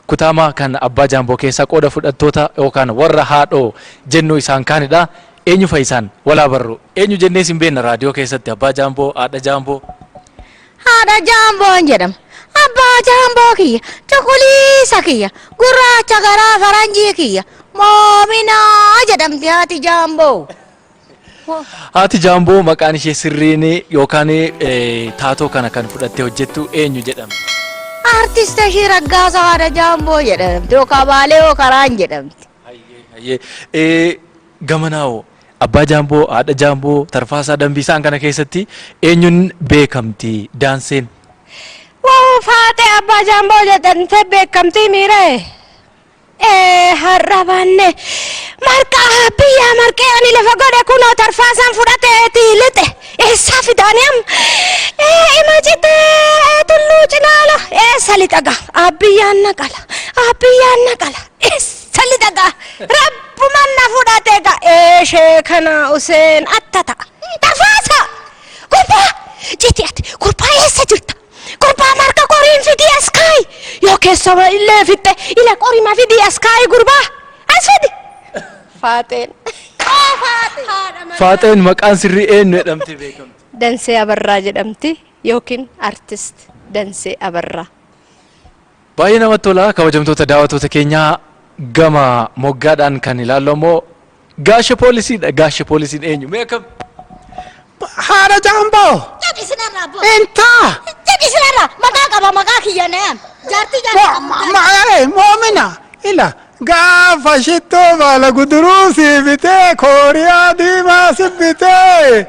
kutama kan Abba Jaambo keessa qooda fudhattoota yookaan warra haadhoo jennu isaan kaanidha. Eenyu fayyisan wala barru eenyu jennee sin beena raadiyoo keessatti Abba Jaambo Addaa Jaambo. Addaa Jaambo jedham. Abba Jaambo kiyya cuquliisa kiyya gurraacha garaa faranjii kiyya moominaa jedhamti haati Jaambo. Haati Jaambo maqaan ishee sirriin yookaan taatoo kana kan fudhattee hojjettu eenyu jedhamti? Artist ishee Raggaasaa Addaa Jaambo jedhamti yookaan Baalee Karaan jedhamti. Gamanaawo Abba Jaambo Addaa Jaambo Tarfaasaa Dambiisaan kana keessatti eenyuun beekamti daanseen? Faate Abba Jaambo jedhamte beekamti miire. Harrabanne marqaa biyya marqee ani lafa godhe kunoo Tarfaasaan fudhateeti lite eessaa fidaaniam imajite tulluu cinaala eessa lixaga abbiyyaan naqala eessa lixaga rabbuman na fudhatega eeshee kana useen attata Tarfaasa gurbaa jiti ati gurbaa eessa jirta gurbaa marqa qoriin fidii askaay yoo keessama illee fitte ila qorima fidii askaay gurbaa asfidi Faateen maqaan sirrii eenyu jedhamti beekamti? Dansee Abarraa jedhamti yookiin artist Dansee Abarraa. Baay'ee namatti tola. Kabajamtoota daawwattoota keenyaa gama moggaadhaan kan ilaallu immoo gaasha poolisiidha. Gaasha poolisiin eenyu? Meekam? Addaa Jaambo. Jadi sinarraa boo. Intaa. Jadi sinarraa maqaa qaba maqaa kiyya neem. Jaartii moomina ila. Gaafa shittoo baala guduruu siibitee kooriyaa diimaa sibbitee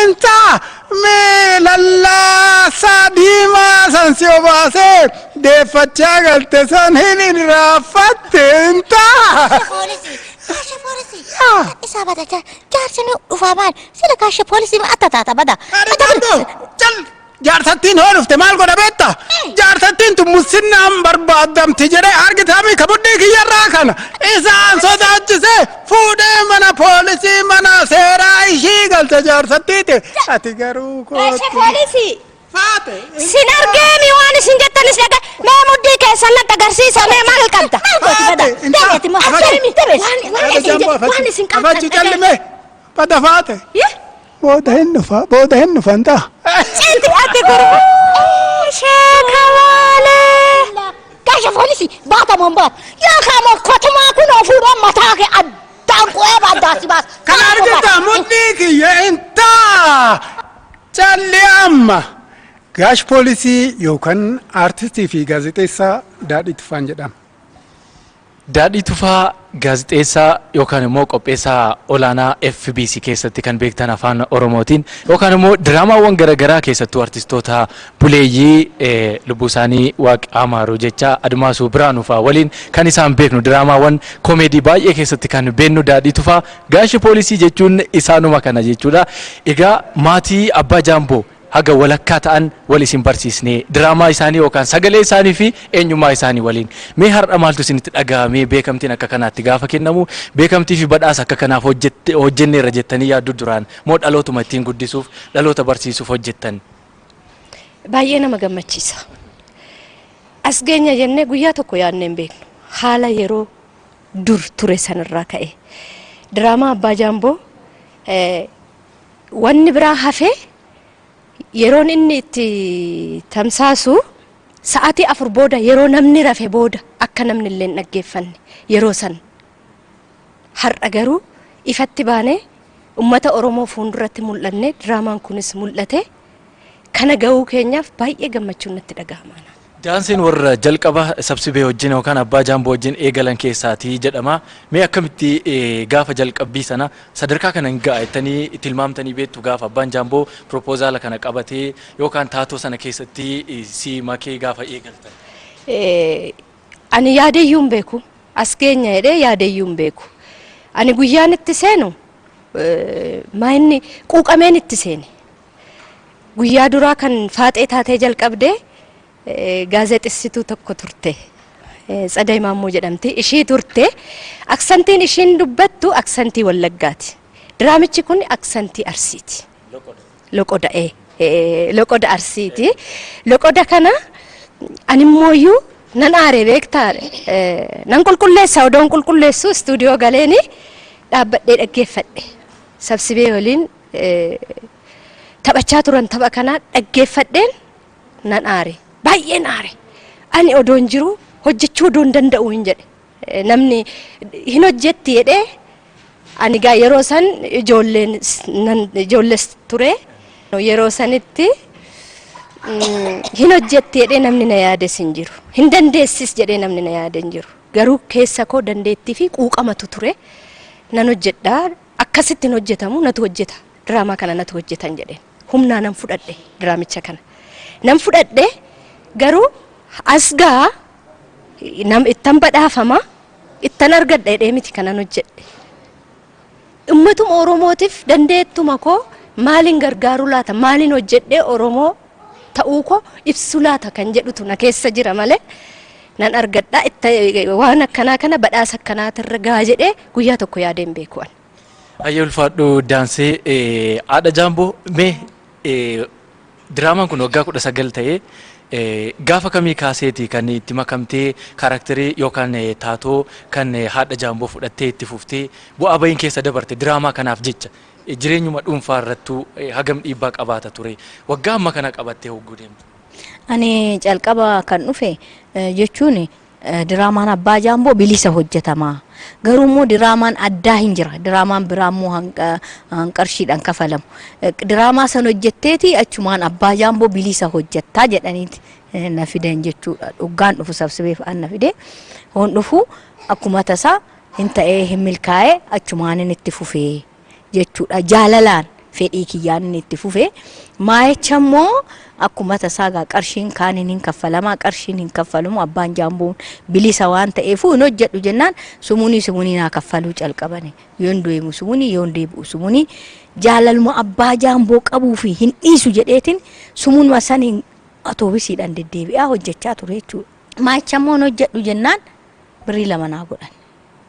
intaa mee lallaasaa diimaa san si obaasee deeffachaa galte san hin raafatte intaa. Polisi. Isa bada jaarsi nu dhufaa baal sila gaasha polisi atta taata bada. Jaarsattiin hoo dhufte maal godha beekta? Jaarsattiin tun musinnaan barbaadamti jedhee argitami kabuddii kiyyarraa kana isaan sodaachisee fuudhee mana poolisii mana seeraa ishii galte jaarsattiiti. Ati garuu gaasha polisi. Faate. Sin argeemi waan isin jettanis dhaga mee muddii keessan natti agarsiisa mee maal qabda? Dabeeti moo waan isin qabda. Afachi callimee bada faate. Booda hin dhufan ta'a. Cinti ati gurba. Sheeka malee. Gaasha polisi baata mombaat. Yaa kaamoo kotumaa kun ofuudhaan mataa kee addaan qo'ee baaddaasi baas. Kan argita mudhii kiyya intaa. Calli amma. Gaasha poolisii yookaan artistii fi gaazexeessaa Daadhii Tufaan jedhama. Daadhii Tufaa gaazexeessaa yookaan immoo qopheessaa olaanaa FBC keessatti kan beektan afaan Oromootiin yookaan immoo diraamaawwan garaagaraa keessattuu artistoota buleeyyii lubbuu isaanii waaqa amaaru jecha Admaasuu Biraanuufaa waliin kan isaan beeknu diraamaawwan koomeedii baay'ee keessatti kan beeknu Daadhii Tufaa gaasha poolisii jechuun isaanuma kana jechuudha. Egaa maatii Abba Jaambo haga walakkaa ta'an wal isin barsiisne diraamaa isaanii yookaan sagalee isaanii fi eenyummaa isaanii waliin mee har'a maaltu isinitti dhaga'amee beekamtiin akka kanaatti gaafa kennamu beekamtii fi badhaasa akka kanaaf hojjenneerra jettanii yaaddu duraan moo dhalootuma ittiin guddisuuf dhaloota barsiisuuf hojjettan? Baay'ee nama gammachiisa. As geenya jennee guyyaa tokko yaadnee hin beeknu haala yeroo dur ture sanirraa ka'e diraamaa Abba Jaambo wanni biraa hafee yeroon inni itti tamsaasu sa'aatii 4 booda yeroo namni rafe booda akka namni illee dhaggeeffanne yeroo san har'a garuu ifatti baanee ummata Oromoo fuulduratti mul'anne diraamaan kunis mul'ate kana ga'uu keenyaaf baay'ee gammachuun natti dhaga'ama. Daansiin warra jalqaba sabsibee wajjin yookaan Abba Jaambo wajjin eegalan keessaati jedhama. Mee akkamitti gaafa jalqabbii sana sadarkaa kana hin ga'ettanii itti hilmaamtanii beektu gaafa Abbaan Jaambo propoozaala kana qabatee yookaan taatoo sana keessatti si makee gaafa eegaltan? Ani yaadeyyuu hin beeku. As geenya jedhee yaadeyyuu hin beeku. Ani guyyaan itti seenu maayinni quuqameen itti seene. Guyyaa duraa kan faaxee taatee jalqabdee gaazexeessituu tokko turte Tsaday Maammoo jedhamti ishii turte aksantiin ishiin dubbattu aksantii Wallaggaati diraamichi kun aksantii Arsiiti loqoda Arsiiti loqoda kana animmooyyuu nan aare beektaadhe. Nan qulqulleessa odoon qulqulleessu istuudiyoo galeeni dhaabbadhee dhaggeeffadhe. Sabsibee waliin taphachaa turan tapha kanaa dhaggeeffadheen nan aare. Baay'een aare. Ani odoon jiru hojjechuu odoon danda'u hin jedhe. Namni hin hojjetti jedhee ani gaa yeroo san ijoolles ture. Yeroo sanitti hin hojjetti jedhee namni na yaades hin jiru. Hin dandeessis jedhee namni na yaade hin jiru. Garuu keessa koo dandeettii fi quuqamatu ture. Nan hojjedhaa akkasittiin hojjetamu natu hojjeta. Diraamaa kana natu hojjetan jedheen. Humnaa nan fudhadhe diraamicha kana. Nan fudhadhe garuu asgaa ittan badhaafama ittan argadha jedhee miti kanan hojjedhe. Ummatuma Oromootiif dandeettuma koo maalin gargaaru laata maalin hojjedhee Oromoo ta'uu koo ibsu laata kan jedhutu na keessa jira malee nan argadha waan akkanaa kana badhaasa akkanaatirra gaa jedhee guyyaa tokko yaadeen beekuun. Ayyee ulfaadhu daansee Addaa Jaambo mee diraamaan kun waggaa 19 ta'ee gaafa kamii kaaseeti kan itti makamtee karakterii yookaan taatoo kan Addaa Jaamboo fudhattee itti fuftee bu'aa bahiin keessa dabarte diraamaa kanaaf jecha jireenyuma dhuunfaa irrattuu hagam dhiibbaa qabaata ture waggaa amma kana qabattee hogguu deemtu. Ani calqaba kan dhufe jechuun diraamaan Abbaa Jaamboo bilisa hojjetama. Garuu immoo diraamaan addaa hin jira. Diraamaan biraa immoo hanqarshiidhaan kafalamu. Diraamaa san hojjetteeti achumaan Abbaa Jaamboo bilisa hojjettaa jedhaniiti na fidan jechuudha. Dhugaan dhufu sabsibeef an na fide. Hoon dhufu akkuma tasaa hin ta'ee hin milkaa'ee achumaan inni itti fufee jechuudha. Jaalalaan fedhii kiyyaan inni itti fufee. Maayicha immoo akkuma tasaa qarshiin kaaniin hin kaffalamaa qarshiin hin kaffalumu Abbaan Jaamboon bilisa waan ta'eefu hin hojjedhu jennaan sumunii naa kaffaluu calqabane yoon deemu sumunii yoon deebi'u sumunii jaalaluma Abbaa Jaamboo qabuu fi hin dhiisu jedheetiin sumunuma saniin atoobisiidhaan deddeebi'aa hojjechaa ture jechuudha. Maayicha immoo hin hojjedhu jennaan birrii 2 naa godhan.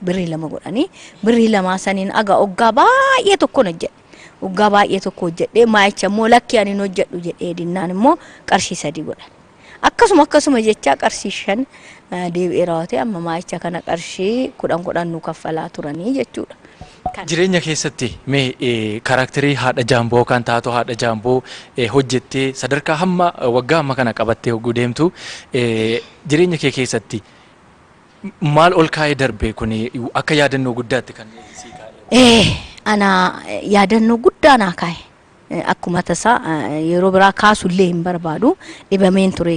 Birrii 2 godhanii birrii 2 saniin aga oggaa baay'ee tokkoon hojjedhe. Waggaa baay'ee tokko hojjedhee maayicha immoo lakki ani hin hojjedhu jedhee dinnaan immoo qarshii 3 godhan. Akkasuma jechaa qarshii 5 deebi'ee raawwatee amma maayicha kana qarshii 10 nu kaffalaa turanii jechuudha. Jireenya keessatti mee karakterii Addaa Jaamboo kan taatoo Addaa Jaamboo hojjettee sadarkaa hamma waggaa amma kana qabattee hogguu deemtu jireenya kee keessatti maal ol kaa'ee darbe kun akka yaadannoo guddaatti kan sii kaa'e? Ana yaadannoo guddaa naa kaa'e. Akkuma tasaa yeroo biraa kaasullee hin barbaadu dhibameen ture.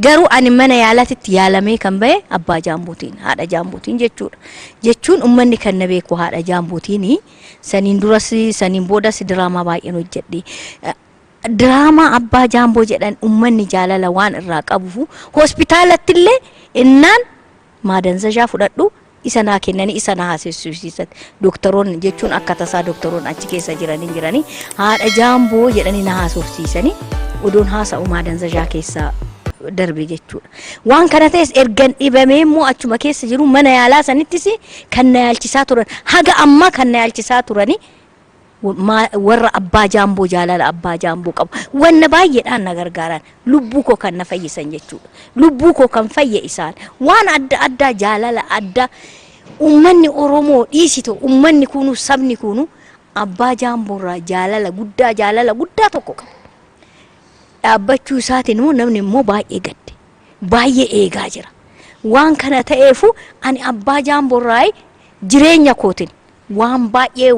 Garuu ani mana yaalaatti yaalamee kan bahe Abbaa Jaambootiin Addaa Jaambootiin jechuudha. Jechuun uummanni kan na beeku Addaa Jaambootiin saniin duras saniin boodas diraamaa baay'een hojjedhe. Diraamaa Abbaa Jaamboo jedhan uummanni jaalala waan irraa qabuuf hospitaalatti illee innaan maadanzajaa fudhadhu isa naa kennanii isa naa haasofsiisan doktoroonni jechuun akka tasaa doktoroonni achi keessa jiranii Addaa Jaamboo jedhanii na haasofsiisanii odoon haasa'u maadanzajaa keessa darbe jechuudha. Waan kana ta'es ergan dhibamee immoo achuma keessa jiru mana yaalaa sanittis kan na yaalchisaa turan haga ammaa kan na yaalchisaa turanii warra Abbaa Jaamboo jaalala Abbaa Jaamboo qabu wanna baay'eedhaan na gargaaran lubbuu koo kan na fayyisan jechuudha. Lubbuu koo kan fayye isaan waan adda jaalala adda ummanni Oromoo dhiisito ummanni kunu sabni kunu Abbaa Jaamboo irraa jaalala guddaa tokko qabu. Dhaabbachuu isaatiin immoo namni immoo baay'ee gadde baay'ee eegaa jira. Waan kana ta'eefu ani Abbaa Jaamboo irraa jireenya kootiin waan baay'ee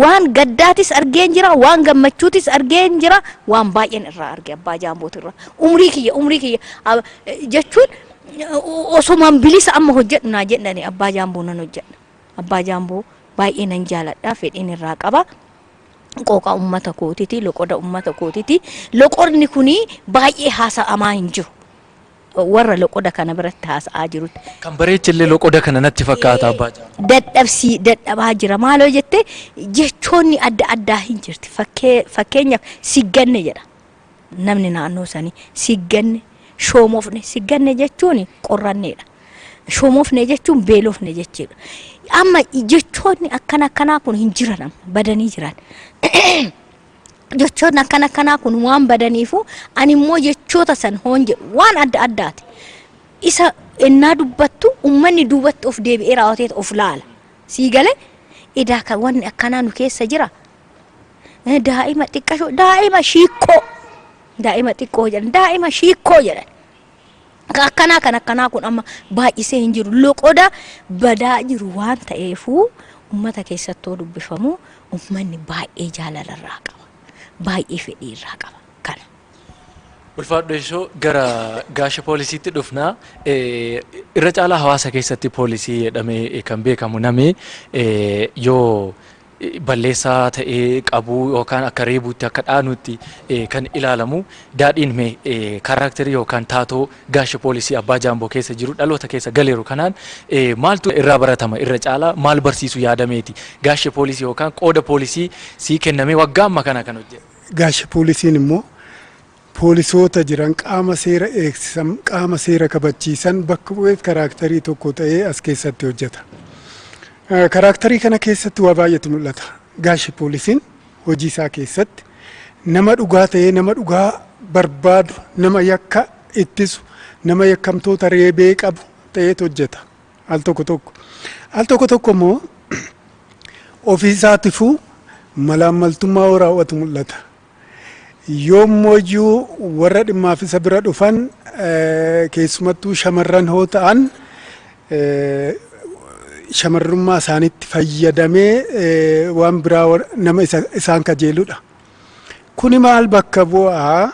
waan gaddaatis argeen jira waan gammachuutis argeen jira waan baay'een irraa arge Abbaa Jaamboo irraa umrii kiyya jechuun osomaan bilisa amma hojjedhu naa jedhani Abbaa Jaamboo nan hojjedha. Abbaa Jaamboo baay'ee nan jaaladha fedhiin irraa qaba. Qooqa ummata kootiti loqoda ummata kootiti loqorni kuni baay'ee haasa'amaa hin jiru. Warra loqoda kana biratti haasa'aa jirutti. Kan bareechillee loqoda kana natti fakkaata Abbaa Jaamboo. Dadhabaa jira maaloo jette jechoonni adda hin jirti. Fakkeenyaaf sigganne jedha. Namni naannoo sanii sigganne shoomofne sigganne jechuun qorranneedha. Shoomofne jechuun beelofne jechuudha. Amma jechoonni akkanaa kun hin jiran badanii jiran. Jechoonni akkanaa kun waan badaniifu ani immoo jechoota san hoonje waan addaati. isa ennaa dubbattu ummanni duubatti of deebi'ee raawwatee of laala. Sii galee idaa kan wanni akkanaa nu keessa jira. Daa'ima xiqqashoo daa'ima shiikkoo daa'ima xiqqoo jedhan daa'ima shiikkoo jedhan. Akkanaa kun amma baay'isee hin jiru. Loqoda badaa jiru waan ta'eefuu ummata keessatti dubbifamu ummanni baay'ee jaalalarraa qaba. Baay'ee fedhiirraa qaba. Kana. Ulfaadho ishoo gara gaasha poolisiitti dhufnaa irra caalaa hawaasa keessatti poolisii jedhamee kan beekamu namni yoo balleessaa ta'ee qabu yookaan akka reebuutti akka dhaanuutti kan ilaalamu daadhiin mee kaaraakterii yookaan taatoo gaasha poolisii Abbaa Jaamboo keessa jiru dhaloota keessa galeeru kanaan maaltu irraa baratama irra caalaa maal barsiisu yaadameeti gaasha poolisii yookaan qooda poolisii sii kennamee waggaa amma kana kan hojjetu. Gaasha poolisiin immoo poolisoota jiran qaama seera eegsisan qaama seera kabachiisan bakka bu'eet kaaraakterii tokko ta'ee as keessatti hojjeta. Kaaraakterii kana keessatti waa baay'eetu mul'ata. Gaasha poolisiin hojii isaa keessatti nama dhugaa ta'ee nama dhugaa barbaadu nama yakka ittisu nama yakkamtoota reebee qabu ta'eet hojjeta. Al tokko tokko immoo ofii isaatiifuu malaammaltummaa raawwatu mul'ata. Yommuu warra dhimmaaf isa bira dhufan keessumattuu shamarran hoo ta'an shamarrummaa isaaniitti fayyadamee waan biraa nama isaan kajeeludha. Kuni maal bakka bu'aa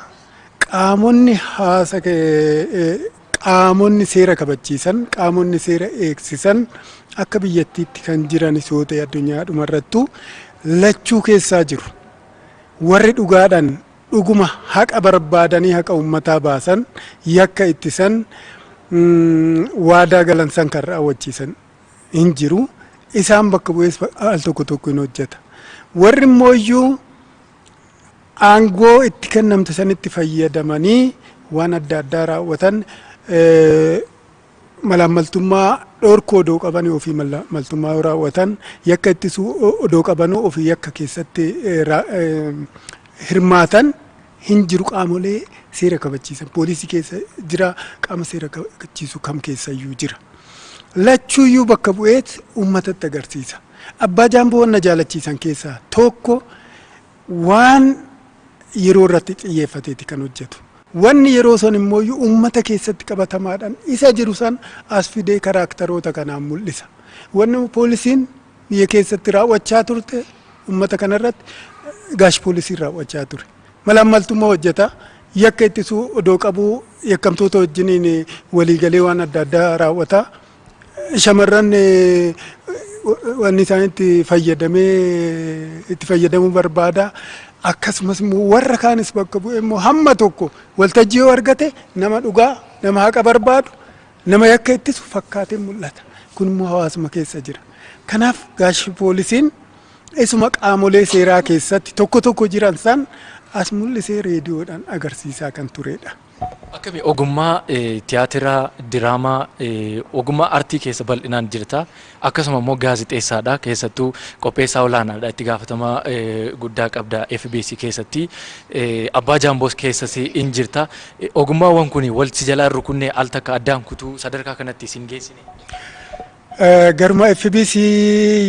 qaamonni seera kabachiisan qaamonni seera eegsisan akka biyyattiitti kan jiran yoo ta'e addunyaa dhumarrattu lachuu keessaa jiru. Warri dhugaadhaan dhuguma haqa barbaadanii haqa ummataa baasan yakka ittisan waadaa galansan kan raawwachiisan hin jiru. Isaan bakka bu'ees al tokko hin hojjeta. Warri immoo aangoo itti kennamte sanitti fayyadamanii waan adda addaa raawwatan malaammaltummaa dhorkoo odoo qabanii ofii malaammaltummaa raawwatan yakka ittisuu odoo qabanuu ofii yakka keessatti hirmaatan hin jiru. Qaamolee seera kabachiisan poolisii keessa jira, qaama seera kabachiisu kam keessayyuu jira. Lachuuyyuu bakka bu'eet uummatatti agarsiisa. Abbaa Jaamboo wanna jaalachiisan keessaa tokko waan yeroo irratti xiyyeeffateeti kan hojjetu. Wanni yeroo san immoo uummata keessatti qabatamaadhaan isa jiru san as fidee kaaraakteroota kanaan mul'isa. Wanni poolisiin biyya keessatti raawwachaa turte uummata kanarratti gaasha poolisiin raawwachaa ture. Malaammaltummaa hojjeta. Yakka ittisuu odoo qabuu yakkamtoota wajjiniin waliigalee waan adda addaa raawwata. Shamarran wanni isaan itti fayyadamuu barbaada. Akkasumas warra kaanis bakka bu'ee immoo hamma tokko waltajjii yoo argate nama dhugaa nama haqa barbaadu nama yakka ittisu fakkaatee mul'ata. Kun immoo hawaasuma keessa jira. Kanaaf gaasha poolisiin isuma qaamolee seeraa keessatti tokko jiran san as mul'isee reediyoodhaan agarsiisaa kan turedha. Akkami ogummaa tiyaatiraa diraamaa ogummaa artii keessa bal'inaan jirta. Akkasuma immoo gaazexeessaadha keessattuu qopheessaa olaanaadha itti gaafatamaa guddaa qabda FBC keessatti Abbaa Jaamboos keessas in jirta. Ogummaawwan kun walitti jalaa rukunnee al takka addaan kutuu sadarkaa kanatti isin geessine. Garuma FBC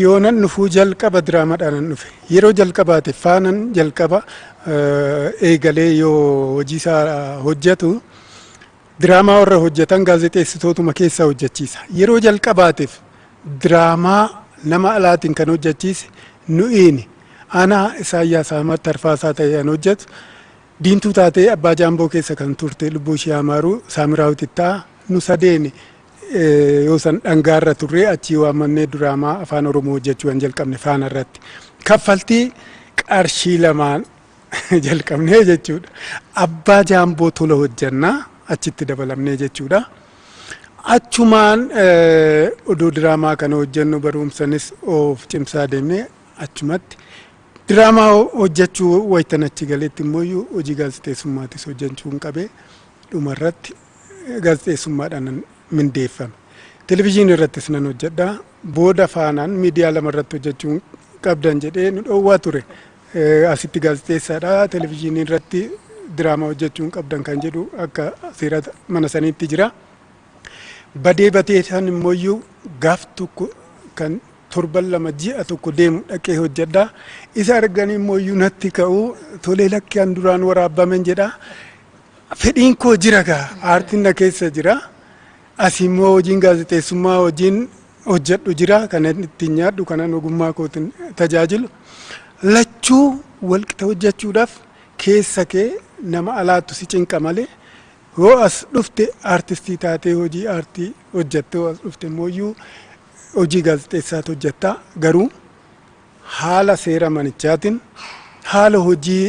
yoonan dhufuu jalqaba diraamaadhaan dhufe. Yeroo jalqabaate faanan jalqaba eegalee yoo hojii isaa hojjetu diraamaa warra hojjetan gaazexeessitootuma keessaa hojjechiisa. Yeroo jalqabaateef diraamaa nama alaatiin kan hojjechiise nu'iini. Ana Isaayyaas Ahmad Tarfaasaa ta'een hojjetu. Diintuu taatee Abbaa Jaamboo keessa kan turte lubbuu ishee Amaaruu Saamiraawwitittaa nu sadeeni. Yoo san dhangaarra turre achii waamannee diraamaa afaan Oromoo hojjechuu hin jalqabne faana irratti. Kaffaltii qarshii lamaan jalqabnee jechuudha. Abbaa Jaamboo tola hojjannaa achitti dabalamnee jechuudha. Achumaan odoo diraamaa kana hojjennu barumsanis of cimsaa deemnee achumatti diraamaa hojjechuu waytan achi galeetti immoo hojii gaazexeessummaattis hojjechuun qabee dhumarratti gaazexeessummaadhaan mindeeffame. Televezyiinii irrattis nan hojjedha. Booda faanaan miidiyaa lama irratti hojjechuun qabdan jedhee nu dhowwaa ture. Asitti gaazexeessaadha. Televezyiinii irratti diraamaa hojjechuun qabdan kan jedhu akka seera mana saniitti jira. badee bateetan immoo gaaf tokko kan torban lama ji'a tokko deemu dhaqee hojjedha. Isa arganii immoo natti ka'u tolee lakkiyaan duraan waraabbamen jedha. Fedhiin koo jira gaa aartiin na keessa jira. As immoo hojiin gaazexeessummaa hojiin hojjedhu jira kan ittiin nyaadhu kanan ogummaa kootiin tajaajilu. Lachuu walqixa hojjechuudhaaf keessa kee nama alaattu si cinqa malee yoo as dhufte aartistii taatee hojii aartii hojjettee as dhufte immoo hojii gaazexeessaatu hojjettaa garuu haala seera manichaatiin haala hojii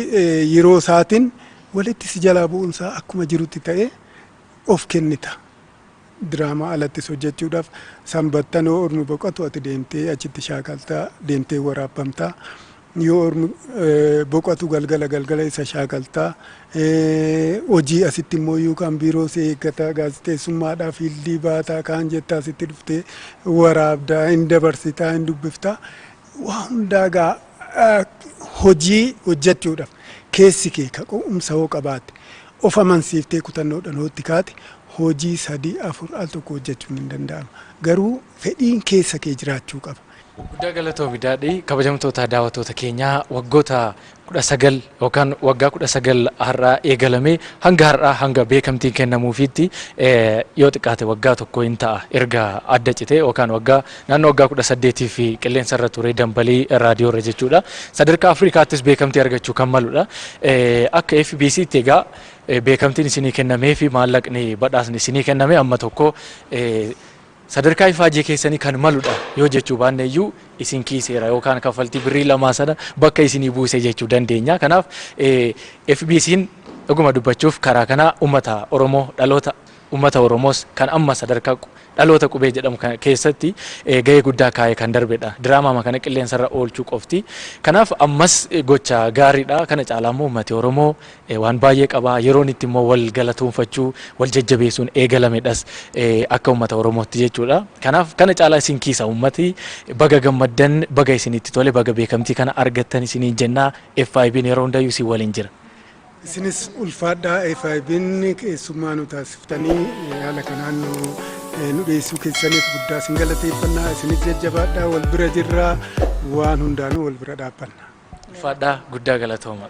yeroo isaatiin walitti si jalaa bu'umsaa akkuma jirutti ta'ee of kennita. Diraamaa alattis hojjechuudhaaf sanbattan yoo ormi boqotu ati deemtee achitti shaakaltaa deemtee waraabamtaa. Yoo ormi boqotu galgala isa shaakaltaa. Hojii asitti immoo kan biiroo see eeggata gaazexeessummaadhaa fiildii baataa kaan jettaa asitti dhuftee waraabdaa hin dabarsitaa hin dubbiftaa. Waa hundaa gaa hojii hojjechuudhaaf keessi kee ka'umsa hoo qabaatte of amansiiftee kutannoodhaan hootti kaate hojii 3-4 al tokko hojjechuun hin danda'ama. Garuu fedhiin keessa kee jiraachuu qaba. Guddaa galatoomi daadhii kabajamtoota daawwattoota keenyaa waggoota 19 yookaan waggaa 19 har'aa eegalamee hanga har'aa hanga beekamtiin kennamuufiitti yoo xiqqaate waggaa tokko hin ta'a erga adda citee yookaan naannoo waggaa 18 fi qilleensa irra ture dambalii raadiyoo irra jechuudha. Sadarkaa Afrikaattis beekamtii argachuu kan maludha. Akka FBC'tti egaa beekamtiin isinii kennamee fi maallaqni badhaasni isinii kenname amma tokko sadarkaa ifaajee keessanii kan maludha yoo jechuu baanne iyyuu isin kiiseera yookaan kaffaltii birrii lamaa sana bakka isinii buuse jechuu dandeenya. Kanaaf FBC'n dhuguma dubbachuuf karaa kanaa uummata Oromoo dhaloota uummata Oromoos kan amma sadarkaa dhaloota qubee jedhamu keessatti gahee guddaa kaa'ee kan darbedha. Diraamaa kana qilleensa irra oolchuu qofti. Kanaaf ammas gocha gaariidha. Kana caalaa immoo uummati Oromoo waan baay'ee qaba. Yeroon itti immoo wal galatoonfachuu wal jajjabeessuun eegalamedhas akka uummata Oromootti jechuudha. Kanaaf kana caalaa isin kiisa uummati baga gammaddan baga isinitti tole baga beekamtii kana argattan isiniin jennaa FIB'n yeroo hundayyuu isin waliin jira. Isinis ulfaadhaa FIB'n keessummaa nu taasiftanii haala kanaan nu dhiyeessuu keessaniif guddaa isin galateeffannaa. Isinis jajjabaadhaa wal bira jirraa waan hundaanuu wal bira dhaabbanna. Ulfaadhaa guddaa galatooma.